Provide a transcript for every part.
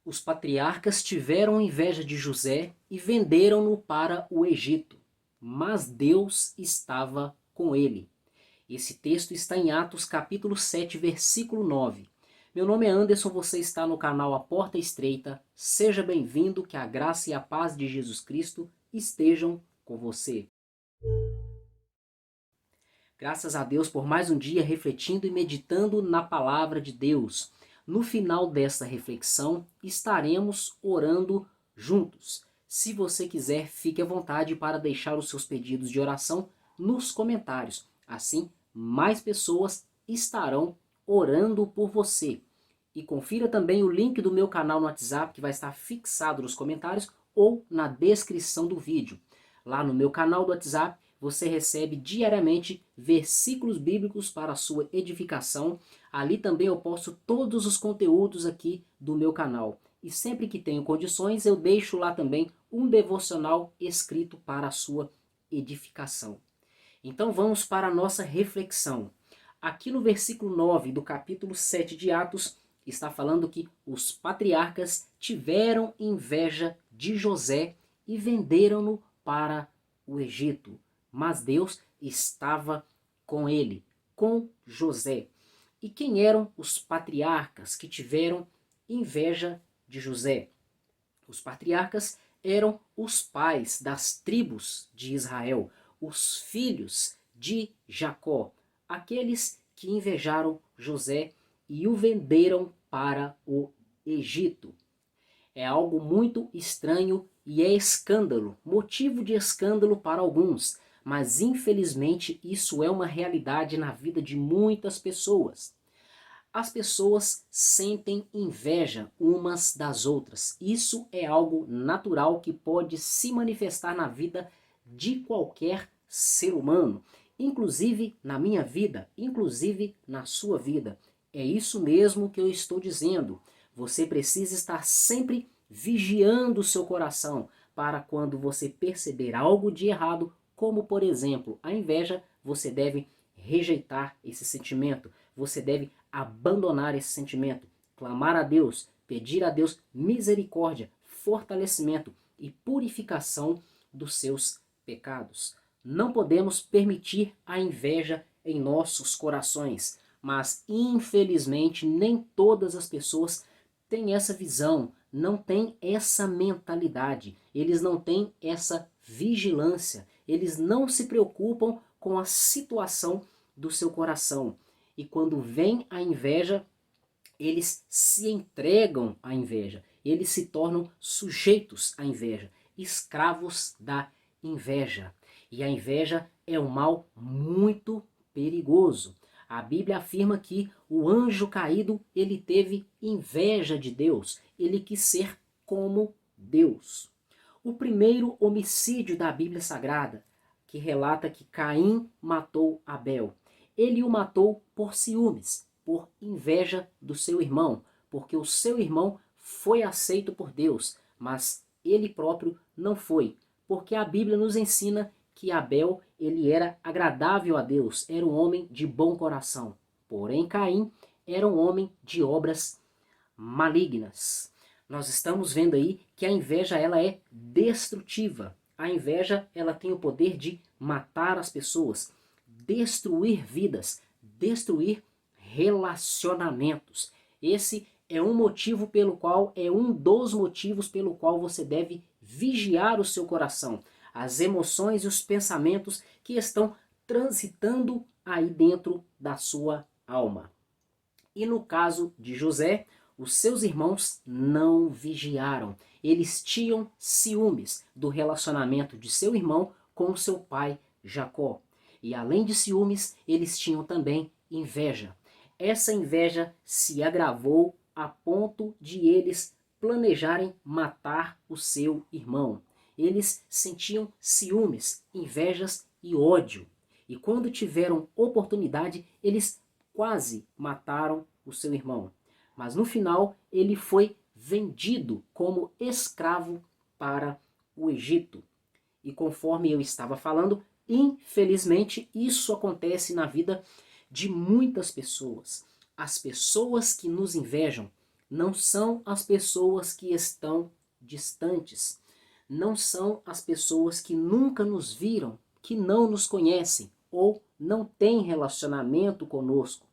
Os patriarcas tiveram inveja de José e venderam-no para o Egito, mas Deus estava com ele. Esse texto está em Atos capítulo 7, versículo 9. Meu nome é Anderson, você está no canal A Porta Estreita. Seja bem-vindo, que a graça e a paz de Jesus Cristo estejam com você. Graças a Deus por mais um dia refletindo e meditando na palavra de Deus. No final desta reflexão, estaremos orando juntos. Se você quiser, fique à vontade para deixar os seus pedidos de oração nos comentários. Assim, mais pessoas estarão orando por você. E confira também o link do meu canal no WhatsApp, que vai estar fixado nos comentários ou na descrição do vídeo. Lá no meu canal do WhatsApp, você recebe diariamente versículos bíblicos para a sua edificação. Ali também eu posto todos os conteúdos aqui do meu canal. E sempre que tenho condições, eu deixo lá também um devocional escrito para a sua edificação. Então vamos para a nossa reflexão. Aqui no versículo 9 do capítulo 7 de Atos, está falando que os patriarcas tiveram inveja de José e venderam-no para o Egito. Mas Deus estava com ele, com José. E quem eram os patriarcas que tiveram inveja de José? Os patriarcas eram os pais das tribos de Israel, os filhos de Jacó, aqueles que invejaram José e o venderam para o Egito. É algo muito estranho e é escândalo, motivo de escândalo para alguns, mas infelizmente isso é uma realidade na vida de muitas pessoas. As pessoas sentem inveja umas das outras. Isso é algo natural que pode se manifestar na vida de qualquer ser humano, inclusive na minha vida, inclusive na sua vida. É isso mesmo que eu estou dizendo. Você precisa estar sempre vigiando o seu coração para quando você perceber algo de errado, como por exemplo a inveja, você deve rejeitar esse sentimento, você deve abandonar esse sentimento, clamar a Deus, pedir a Deus misericórdia, fortalecimento e purificação dos seus pecados. Não podemos permitir a inveja em nossos corações, mas infelizmente nem todas as pessoas têm essa visão, não têm essa mentalidade, eles não têm essa vigilância, eles não se preocupam com a situação do seu coração. E quando vem a inveja, eles se entregam à inveja, eles se tornam sujeitos à inveja, escravos da inveja. E a inveja é um mal muito perigoso. A Bíblia afirma que o anjo caído, ele teve inveja de Deus, ele quis ser como Deus. O primeiro homicídio da Bíblia Sagrada, que relata que Caim matou Abel, ele o matou por ciúmes, por inveja do seu irmão, porque o seu irmão foi aceito por Deus, mas ele próprio não foi, porque a Bíblia nos ensina que Abel ele era agradável a Deus, era um homem de bom coração. Porém Caim era um homem de obras malignas. Nós estamos vendo aí que a inveja ela é destrutiva. A inveja ela tem o poder de matar as pessoas, destruir vidas, destruir relacionamentos. Esse é um motivo pelo qual, é um dos motivos pelo qual você deve vigiar o seu coração, as emoções e os pensamentos que estão transitando aí dentro da sua alma. E no caso de José, os seus irmãos não vigiaram. Eles tinham ciúmes do relacionamento de seu irmão com seu pai Jacó. E além de ciúmes, eles tinham também inveja. Essa inveja se agravou a ponto de eles planejarem matar o seu irmão. Eles sentiam ciúmes, invejas e ódio. E quando tiveram oportunidade, eles quase mataram o seu irmão. Mas no final ele foi vendido como escravo para o Egito. E conforme eu estava falando, infelizmente isso acontece na vida de muitas pessoas. As pessoas que nos invejam não são as pessoas que estão distantes, não são as pessoas que nunca nos viram, que não nos conhecem ou não têm relacionamento conosco.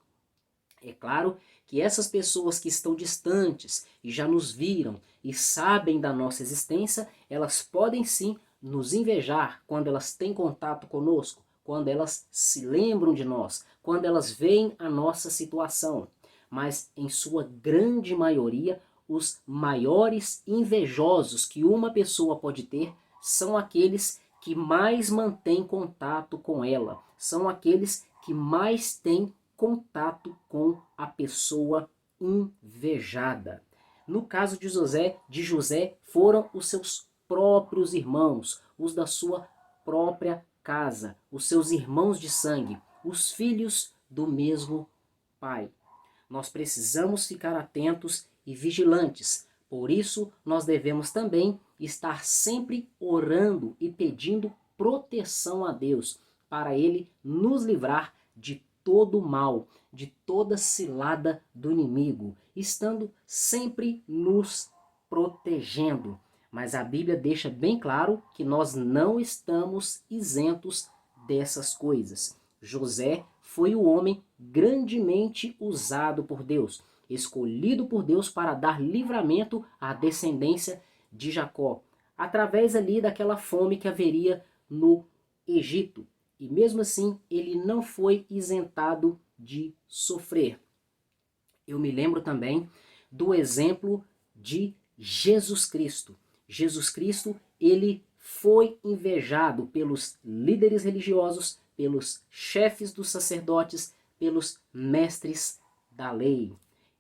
É claro que essas pessoas que estão distantes e já nos viram e sabem da nossa existência, elas podem sim nos invejar quando elas têm contato conosco, quando elas se lembram de nós, quando elas veem a nossa situação. Mas em sua grande maioria, os maiores invejosos que uma pessoa pode ter são aqueles que mais mantêm contato com ela, são aqueles que mais têm contato com a pessoa invejada. No caso de José foram os seus próprios irmãos, os da sua própria casa, os seus irmãos de sangue, os filhos do mesmo pai. Nós precisamos ficar atentos e vigilantes. Por isso, nós devemos também estar sempre orando e pedindo proteção a Deus, para Ele nos livrar de todo mal, de toda cilada do inimigo, estando sempre nos protegendo. Mas a Bíblia deixa bem claro que nós não estamos isentos dessas coisas. José foi o homem grandemente usado por Deus, escolhido por Deus para dar livramento à descendência de Jacó, através ali daquela fome que haveria no Egito. E mesmo assim, ele não foi isentado de sofrer. Eu me lembro também do exemplo de Jesus Cristo. Jesus Cristo, ele foi invejado pelos líderes religiosos, pelos chefes dos sacerdotes, pelos mestres da lei.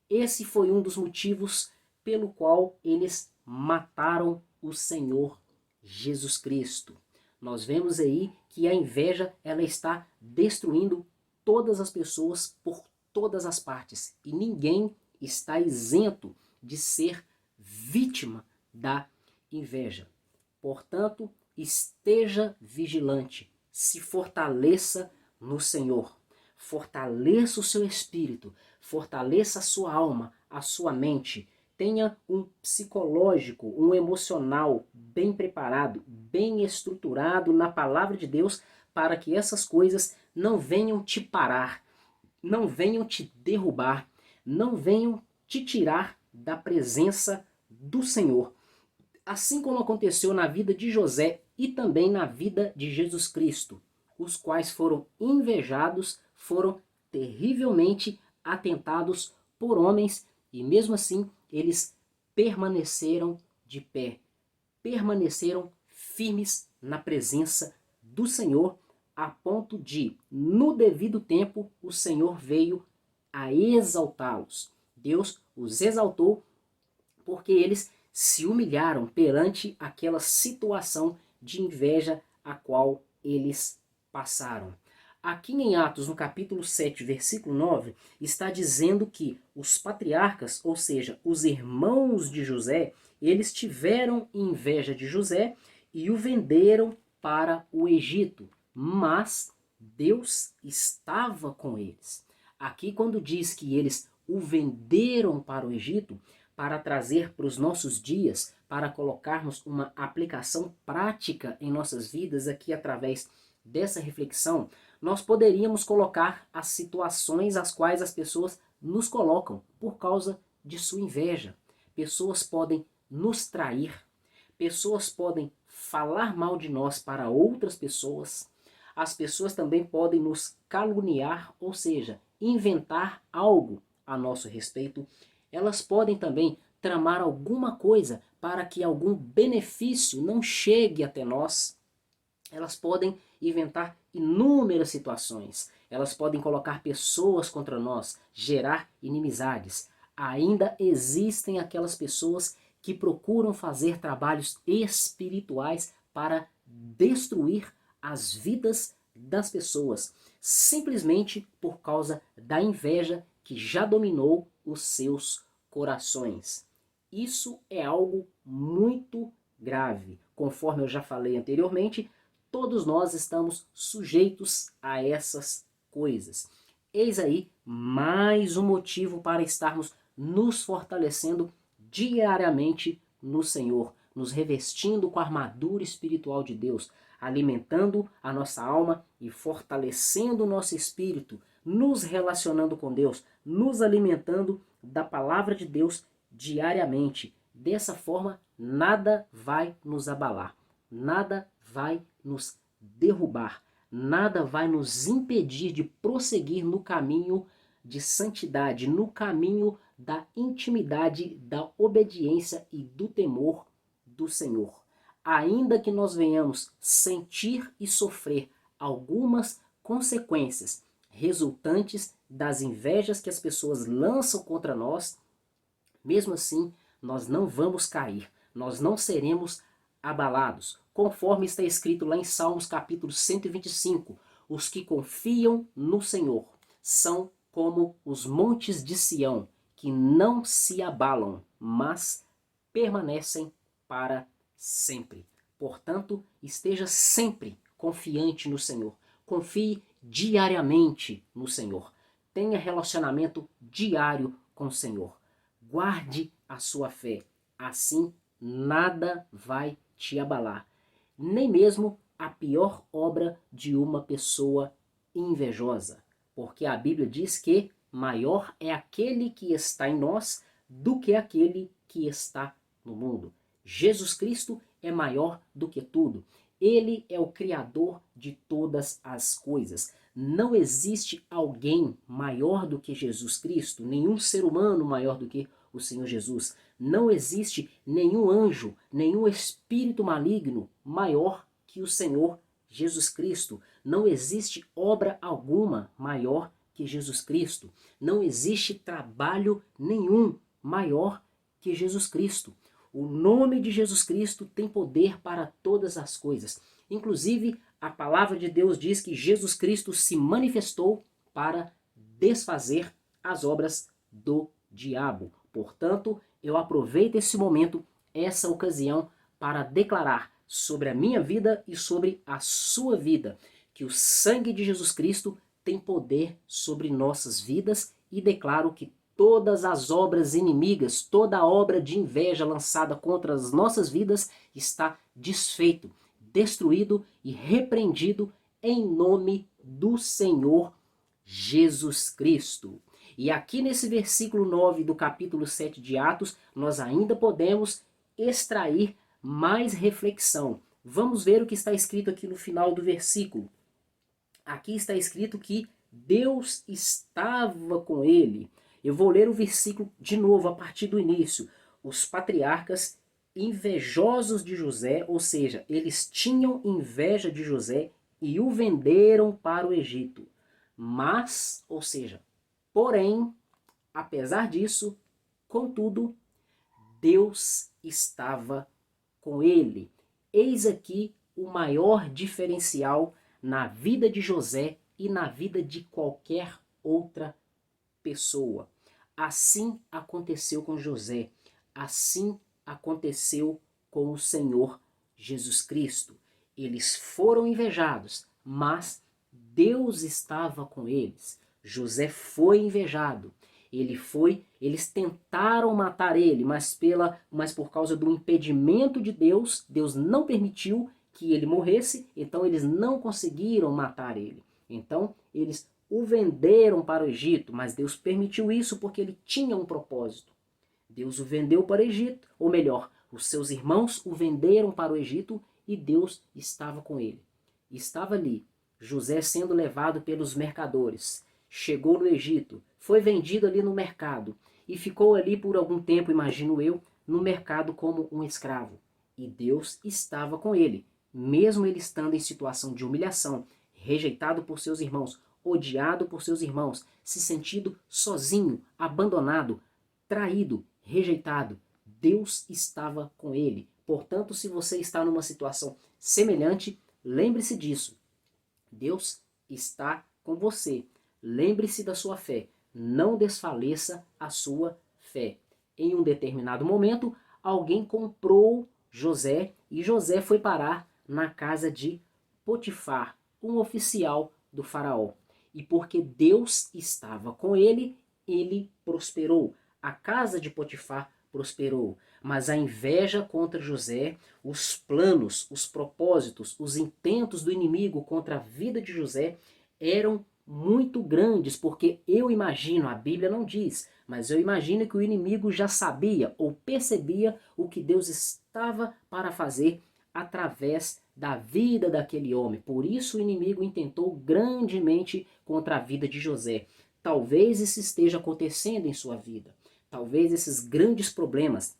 Esse foi um dos motivos pelo qual eles mataram o Senhor Jesus Cristo. Nós vemos aí que a inveja ela está destruindo todas as pessoas por todas as partes e ninguém está isento de ser vítima da inveja. Portanto, esteja vigilante, se fortaleça no Senhor, fortaleça o seu espírito, fortaleça a sua alma, a sua mente. Tenha um psicológico, um emocional bem preparado, bem estruturado na palavra de Deus para que essas coisas não venham te parar, não venham te derrubar, não venham te tirar da presença do Senhor. Assim como aconteceu na vida de José e também na vida de Jesus Cristo, os quais foram invejados, foram terrivelmente atentados por homens e mesmo assim eles permaneceram de pé, permaneceram firmes na presença do Senhor, a ponto de, no devido tempo, o Senhor veio a exaltá-los. Deus os exaltou porque eles se humilharam perante aquela situação de inveja a qual eles passaram. Aqui em Atos, no capítulo 7, versículo 9, está dizendo que os patriarcas, ou seja, os irmãos de José, eles tiveram inveja de José e o venderam para o Egito, mas Deus estava com eles. Aqui quando diz que eles o venderam para o Egito, para trazer para os nossos dias, para colocarmos uma aplicação prática em nossas vidas aqui através dessa reflexão, nós poderíamos colocar as situações às quais as pessoas nos colocam por causa de sua inveja. Pessoas podem nos trair, pessoas podem falar mal de nós para outras pessoas, as pessoas também podem nos caluniar, ou seja, inventar algo a nosso respeito. Elas podem também tramar alguma coisa para que algum benefício não chegue até nós. Elas podem inventar inúmeras situações. Elas podem colocar pessoas contra nós, gerar inimizades. Ainda existem aquelas pessoas que procuram fazer trabalhos espirituais para destruir as vidas das pessoas, simplesmente por causa da inveja que já dominou os seus corações. Isso é algo muito grave. Conforme eu já falei anteriormente, todos nós estamos sujeitos a essas coisas. Eis aí mais um motivo para estarmos nos fortalecendo diariamente no Senhor, nos revestindo com a armadura espiritual de Deus, alimentando a nossa alma e fortalecendo o nosso espírito, nos relacionando com Deus, nos alimentando da palavra de Deus diariamente. Dessa forma, nada vai nos abalar, nada vai nos derrubar, nada vai nos impedir de prosseguir no caminho de santidade, no caminho da intimidade, da obediência e do temor do Senhor. Ainda que nós venhamos sentir e sofrer algumas consequências resultantes das invejas que as pessoas lançam contra nós, mesmo assim, nós não vamos cair, nós não seremos abalados, conforme está escrito lá em Salmos capítulo 125, os que confiam no Senhor são como os montes de Sião, que não se abalam, mas permanecem para sempre. Portanto, esteja sempre confiante no Senhor. Confie diariamente no Senhor. Tenha relacionamento diário com o Senhor. Guarde a sua fé. Assim, nada vai te abalar. Nem mesmo a pior obra de uma pessoa invejosa. Porque a Bíblia diz que maior é aquele que está em nós do que aquele que está no mundo. Jesus Cristo é maior do que tudo. Ele é o Criador de todas as coisas. Não existe alguém maior do que Jesus Cristo, nenhum ser humano maior do que o Senhor Jesus. Não existe nenhum anjo, nenhum espírito maligno maior que o Senhor Jesus Cristo. Não existe obra alguma maior que Jesus Cristo. Não existe trabalho nenhum maior que Jesus Cristo. O nome de Jesus Cristo tem poder para todas as coisas. Inclusive, a palavra de Deus diz que Jesus Cristo se manifestou para desfazer as obras do diabo. Portanto, eu aproveito esse momento, essa ocasião, para declarar sobre a minha vida e sobre a sua vida, que o sangue de Jesus Cristo tem poder sobre nossas vidas, e declaro que todas as obras inimigas, toda obra de inveja lançada contra as nossas vidas está desfeito, destruído e repreendido em nome do Senhor Jesus Cristo. E aqui nesse versículo 9 do capítulo 7 de Atos, nós ainda podemos extrair mais reflexão. Vamos ver o que está escrito aqui no final do versículo. Aqui está escrito que Deus estava com ele. Eu vou ler o versículo de novo, a partir do início. Os patriarcas invejosos de José, ou seja, eles tinham inveja de José e o venderam para o Egito. Mas, ou seja, porém, apesar disso, contudo, Deus estava com ele. Eis aqui o maior diferencial na vida de José e na vida de qualquer outra pessoa. Assim aconteceu com José, assim aconteceu com o Senhor Jesus Cristo. Eles foram invejados, mas Deus estava com eles. José foi invejado. Eles tentaram matar ele, mas por causa do impedimento de Deus, Deus não permitiu que ele morresse, então eles não conseguiram matar ele. Então eles o venderam para o Egito, mas Deus permitiu isso porque ele tinha um propósito. Deus o vendeu para o Egito, ou melhor, os seus irmãos o venderam para o Egito e Deus estava com ele. Estava ali, José sendo levado pelos mercadores. Chegou no Egito, foi vendido ali no mercado e ficou ali por algum tempo, imagino eu, no mercado como um escravo. E Deus estava com ele, mesmo ele estando em situação de humilhação, rejeitado por seus irmãos, odiado por seus irmãos, se sentindo sozinho, abandonado, traído, rejeitado. Deus estava com ele. Portanto, se você está numa situação semelhante, lembre-se disso. Deus está com você. Lembre-se da sua fé. Não desfaleça a sua fé. Em um determinado momento, alguém comprou José e José foi parar na casa de Potifar, um oficial do faraó. E porque Deus estava com ele, ele prosperou. a casa de Potifar prosperou. Mas a inveja contra José, os planos, os propósitos, os intentos do inimigo contra a vida de José eram muito grandes, porque eu imagino, a Bíblia não diz, mas eu imagino que o inimigo já sabia ou percebia o que Deus estava para fazer através da vida daquele homem. Por isso o inimigo intentou grandemente contra a vida de José. Talvez isso esteja acontecendo em sua vida. Talvez esses grandes problemas,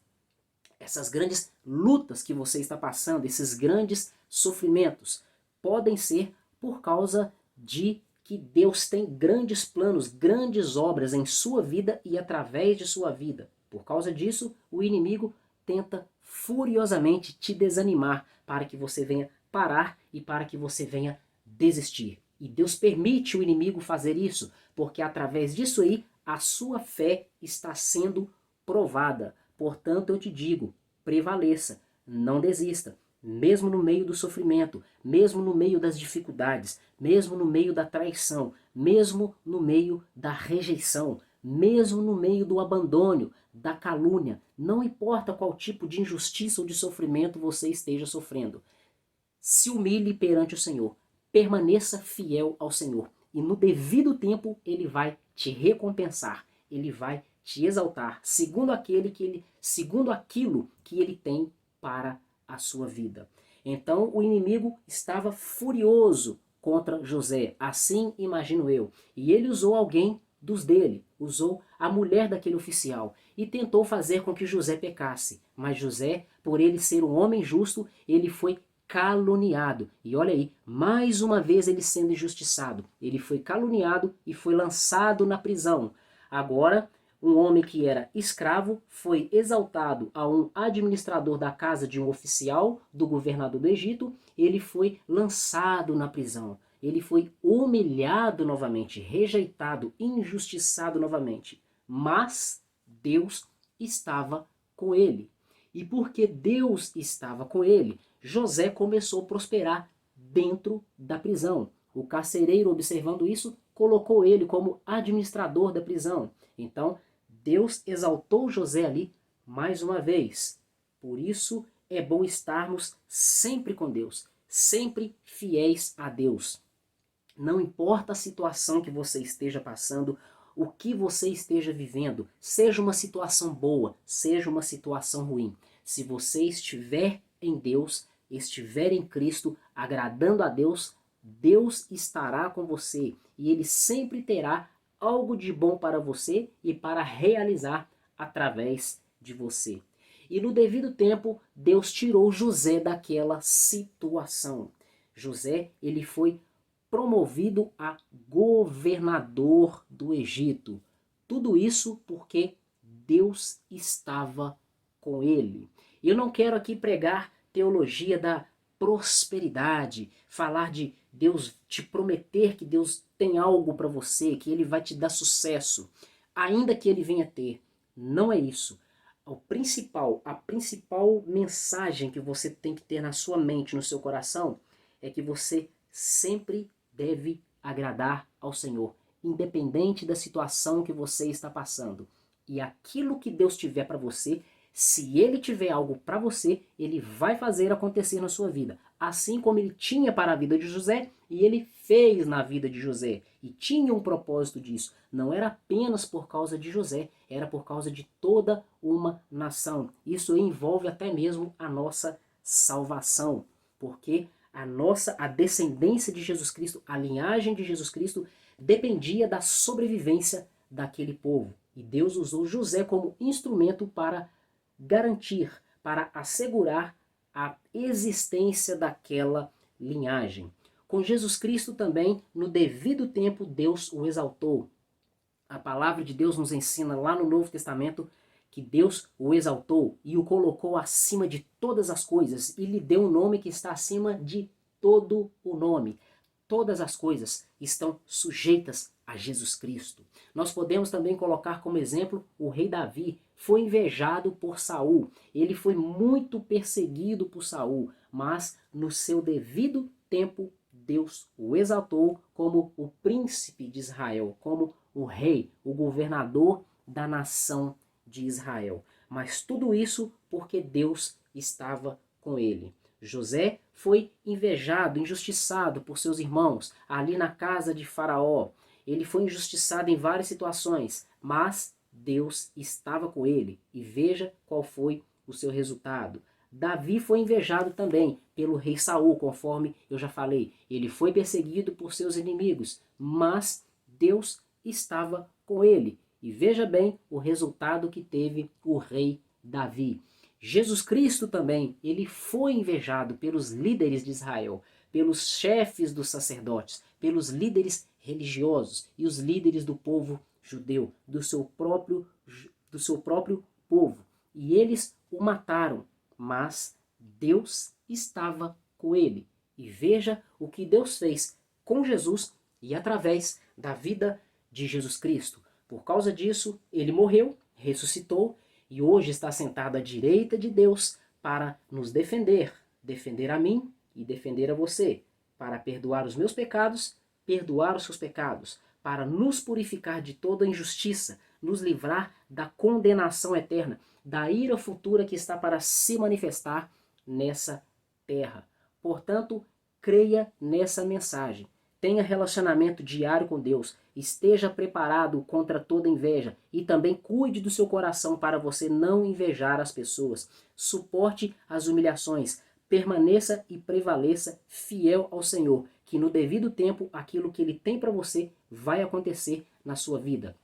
essas grandes lutas que você está passando, esses grandes sofrimentos, podem ser por causa de que Deus tem grandes planos, grandes obras em sua vida e através de sua vida. Por causa disso, o inimigo tenta furiosamente te desanimar para que você venha parar e para que você venha desistir. E Deus permite o inimigo fazer isso, porque através disso aí a sua fé está sendo provada. Portanto, eu te digo, prevaleça, não desista. Mesmo no meio do sofrimento, mesmo no meio das dificuldades, mesmo no meio da traição, mesmo no meio da rejeição, mesmo no meio do abandono, da calúnia, não importa qual tipo de injustiça ou de sofrimento você esteja sofrendo. Se humilhe perante o Senhor, permaneça fiel ao Senhor e no devido tempo Ele vai te recompensar, Ele vai te exaltar, segundo aquilo que Ele tem para a sua vida. Então o inimigo estava furioso contra José, assim imagino eu, e ele usou alguém dos dele, usou a mulher daquele oficial e tentou fazer com que José pecasse. Mas José, por ele ser um homem justo, ele foi caluniado. E olha aí, mais uma vez ele sendo injustiçado. Ele foi caluniado e foi lançado na prisão. Agora, um homem que era escravo foi exaltado a um administrador da casa de um oficial do governador do Egito. Ele foi lançado na prisão. Ele foi humilhado novamente, rejeitado, injustiçado novamente. Mas Deus estava com ele. E porque Deus estava com ele, José começou a prosperar dentro da prisão. O carcereiro, observando isso, colocou ele como administrador da prisão. Então, Deus exaltou José ali mais uma vez. Por isso é bom estarmos sempre com Deus, sempre fiéis a Deus. Não importa a situação que você esteja passando, o que você esteja vivendo, seja uma situação boa, seja uma situação ruim. Se você estiver em Deus, estiver em Cristo, agradando a Deus, Deus estará com você e Ele sempre terá algo de bom para você e para realizar através de você. E no devido tempo, Deus tirou José daquela situação. José, ele foi promovido a governador do Egito. Tudo isso porque Deus estava com ele. Eu não quero aqui pregar teologia da prosperidade, falar de Deus te prometer que Deus tem algo para você, que Ele vai te dar sucesso, ainda que Ele venha ter. Não é isso. A principal mensagem que você tem que ter na sua mente, no seu coração, é que você sempre deve agradar ao Senhor, independente da situação que você está passando. E aquilo que Deus tiver para você, se Ele tiver algo para você, Ele vai fazer acontecer na sua vida. Assim como Ele tinha para a vida de José, e Ele fez na vida de José. E tinha um propósito disso. Não era apenas por causa de José, era por causa de toda uma nação. Isso envolve até mesmo a nossa salvação. Porque a descendência de Jesus Cristo, a linhagem de Jesus Cristo, dependia da sobrevivência daquele povo. E Deus usou José como instrumento para garantir, para assegurar a existência daquela linhagem. Com Jesus Cristo também, no devido tempo, Deus o exaltou. A palavra de Deus nos ensina lá no Novo Testamento que Deus o exaltou e o colocou acima de todas as coisas e lhe deu um nome que está acima de todo o nome. Todas as coisas estão sujeitas a Jesus Cristo. Nós podemos também colocar como exemplo o rei Davi. Foi invejado por Saul. Ele foi muito perseguido por Saul, mas no seu devido tempo Deus o exaltou como o príncipe de Israel, como o rei, o governador da nação de Israel. Mas tudo isso porque Deus estava com ele. José foi invejado, injustiçado por seus irmãos ali na casa de Faraó. Ele foi injustiçado em várias situações, mas Deus estava com ele. E veja qual foi o seu resultado. Davi foi invejado também pelo rei Saul, conforme eu já falei. Ele foi perseguido por seus inimigos, mas Deus estava com ele. E veja bem o resultado que teve o rei Davi. Jesus Cristo também, ele foi invejado pelos líderes de Israel, pelos chefes dos sacerdotes, pelos líderes religiosos e os líderes do povo judeu, do seu próprio povo. E eles o mataram, mas Deus estava com ele. E veja o que Deus fez com Jesus e através da vida de Jesus Cristo. Por causa disso, ele morreu, ressuscitou e hoje está sentado à direita de Deus para nos defender, defender a mim e defender a você, para perdoar os meus pecados, perdoar os seus pecados, para nos purificar de toda injustiça, nos livrar da condenação eterna, da ira futura que está para se manifestar nessa terra. Portanto, creia nessa mensagem. Tenha relacionamento diário com Deus. Esteja preparado contra toda inveja. E também cuide do seu coração para você não invejar as pessoas. Suporte as humilhações. Permaneça e prevaleça fiel ao Senhor. Que no devido tempo, aquilo que Ele tem para você vai acontecer na sua vida.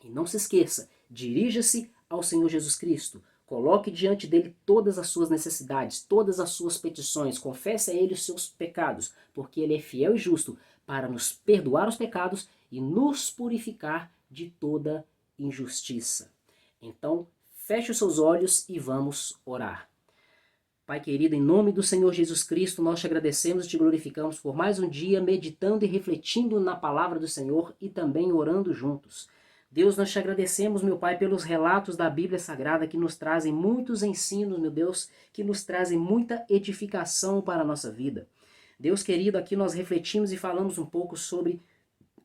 E não se esqueça, dirija-se ao Senhor Jesus Cristo. Coloque diante dele todas as suas necessidades, todas as suas petições. Confesse a ele os seus pecados, porque ele é fiel e justo para nos perdoar os pecados e nos purificar de toda injustiça. Então, feche os seus olhos e vamos orar. Pai querido, em nome do Senhor Jesus Cristo, nós te agradecemos e te glorificamos por mais um dia meditando e refletindo na palavra do Senhor e também orando juntos. Deus, nós te agradecemos, meu Pai, pelos relatos da Bíblia Sagrada que nos trazem muitos ensinos, meu Deus, que nos trazem muita edificação para a nossa vida. Deus querido, aqui nós refletimos e falamos um pouco sobre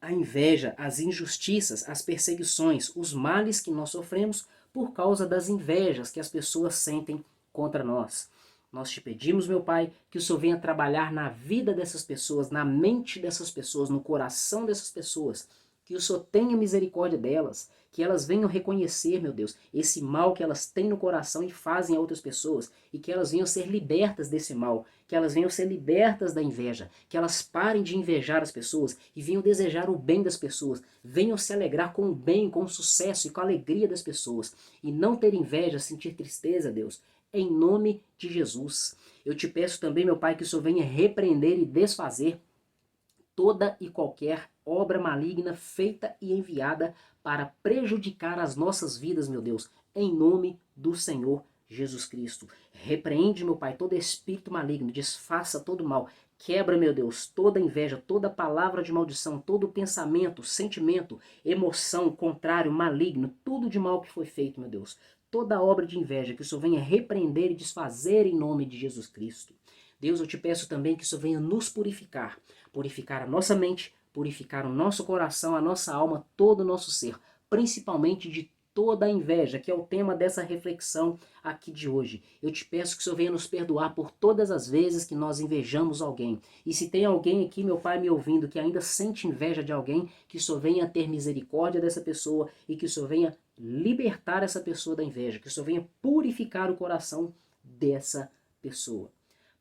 a inveja, as injustiças, as perseguições, os males que nós sofremos por causa das invejas que as pessoas sentem contra nós. Nós te pedimos, meu Pai, que o Senhor venha trabalhar na vida dessas pessoas, na mente dessas pessoas, no coração dessas pessoas, que o Senhor tenha misericórdia delas, que elas venham reconhecer, meu Deus, esse mal que elas têm no coração e fazem a outras pessoas, e que elas venham ser libertas desse mal, que elas venham ser libertas da inveja, que elas parem de invejar as pessoas e venham desejar o bem das pessoas, venham se alegrar com o bem, com o sucesso e com a alegria das pessoas, e não ter inveja, sentir tristeza, Deus, em nome de Jesus. Eu te peço também, meu Pai, que o Senhor venha repreender e desfazer toda e qualquer obra maligna feita e enviada para prejudicar as nossas vidas, meu Deus, em nome do Senhor Jesus Cristo. Repreende, meu Pai, todo espírito maligno, desfaça todo mal, quebra, meu Deus, toda inveja, toda palavra de maldição, todo pensamento, sentimento, emoção contrário, maligno, tudo de mal que foi feito, meu Deus. Toda obra de inveja, que o Senhor venha repreender e desfazer em nome de Jesus Cristo. Deus, eu te peço também que o Senhor venha nos purificar, purificar a nossa mente, purificar o nosso coração, a nossa alma, todo o nosso ser, principalmente de toda a inveja, que é o tema dessa reflexão aqui de hoje. Eu te peço que o Senhor venha nos perdoar por todas as vezes que nós invejamos alguém. E se tem alguém aqui, meu Pai, me ouvindo, que ainda sente inveja de alguém, que o Senhor venha ter misericórdia dessa pessoa e que o Senhor venha libertar essa pessoa da inveja, que o Senhor venha purificar o coração dessa pessoa.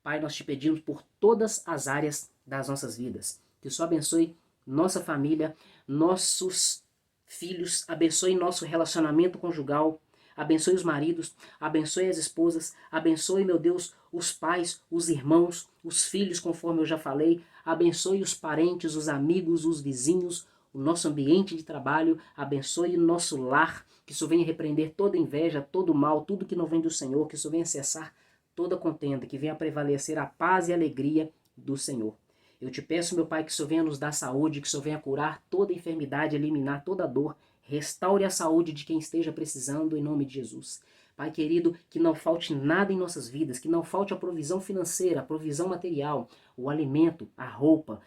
Pai, nós te pedimos por todas as áreas das nossas vidas. Que o Senhor abençoe nossa família, nossos filhos, abençoe nosso relacionamento conjugal, abençoe os maridos, abençoe as esposas, abençoe, meu Deus, os pais, os irmãos, os filhos, conforme eu já falei, abençoe os parentes, os amigos, os vizinhos, o nosso ambiente de trabalho, abençoe o nosso lar, que o Senhor venha repreender toda inveja, todo mal, tudo que não vem do Senhor, que o Senhor venha cessar toda contenda, que venha prevalecer a paz e a alegria do Senhor. Eu te peço, meu Pai, que o Senhor venha nos dar saúde, que o Senhor venha curar toda enfermidade, eliminar toda dor, restaure a saúde de quem esteja precisando, em nome de Jesus. Pai querido, que não falte nada em nossas vidas, que não falte a provisão financeira, a provisão material, o alimento, a roupa,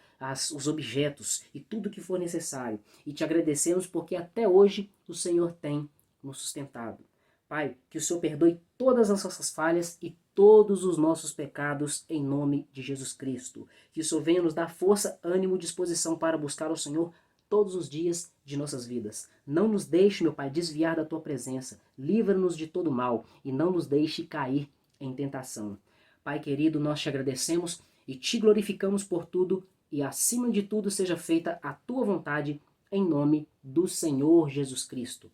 os objetos e tudo que for necessário. E te agradecemos porque até hoje o Senhor tem nos sustentado. Pai, que o Senhor perdoe todas as nossas falhas e todos os nossos pecados em nome de Jesus Cristo. Que o Senhor venha nos dar força, ânimo e disposição para buscar o Senhor todos os dias de nossas vidas. Não nos deixe, meu Pai, desviar da Tua presença. Livra-nos de todo mal e não nos deixe cair em tentação. Pai querido, nós te agradecemos e te glorificamos por tudo e acima de tudo seja feita a Tua vontade em nome do Senhor Jesus Cristo.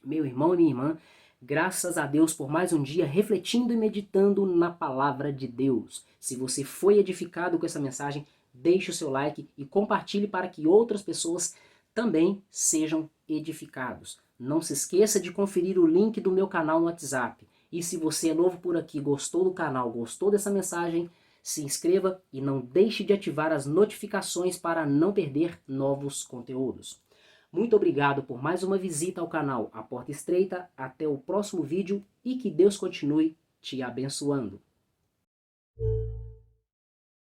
Meu irmão e minha irmã, graças a Deus por mais um dia refletindo e meditando na palavra de Deus. Se você foi edificado com essa mensagem, deixe o seu like e compartilhe para que outras pessoas também sejam edificados. Não se esqueça de conferir o link do meu canal no WhatsApp. E se você é novo por aqui, gostou do canal, gostou dessa mensagem, se inscreva e não deixe de ativar as notificações para não perder novos conteúdos. Muito obrigado por mais uma visita ao canal A Porta Estreita. Até o próximo vídeo e que Deus continue te abençoando.